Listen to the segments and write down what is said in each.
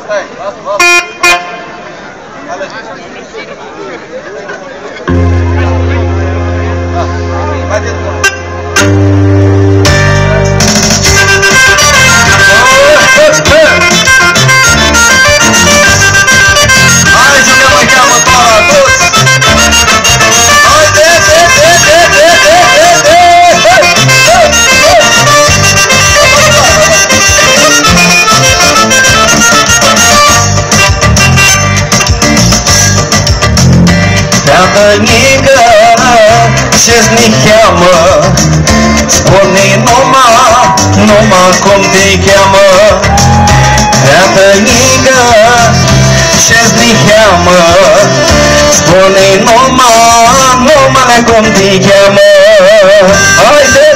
Stai, lasă. Nică ce-ți ni cheamă, spune numai cum te cheamă. Iată nică ce-ți ni cheamă, spune numai cum te cheamă. Haide,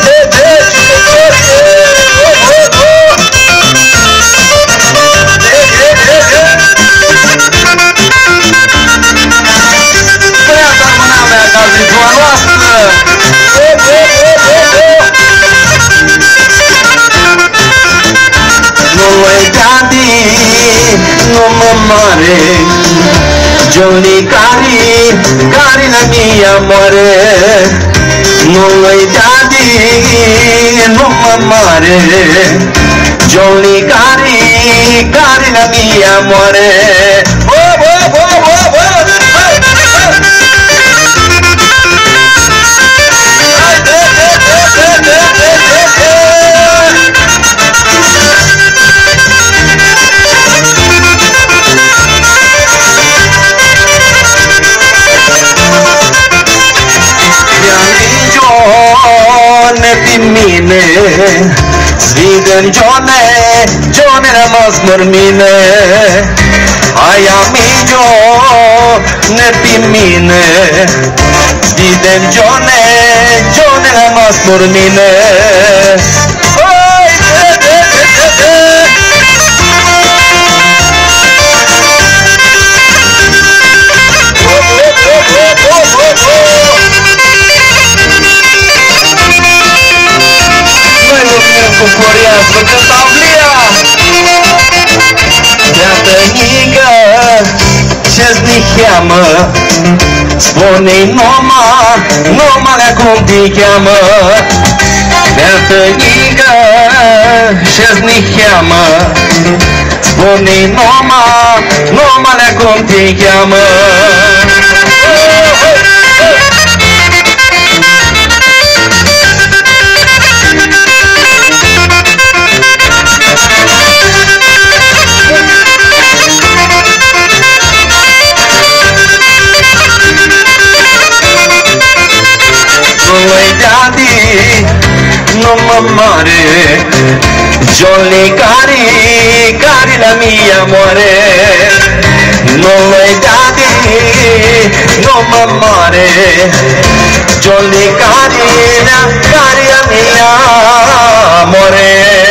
mare, Johnny care la mia muore, nu-i daddy, nu mă mare, Johnny care la mia muore. Mine Sviden Johnny rămas mărmine. Aia mijo ne pe mine Sviden Johnny rămas mărmine. Să cântăm lia. Iată nică ce-ți ni cheamă, spune numai cum te cheamă. Iată nică ce-ți ni cheamă, spune numai cum te cheamă. Nu mă mare, Johnny care la mia muore. Nu-i daddy, nu mă mare, Johnny care la mia muore.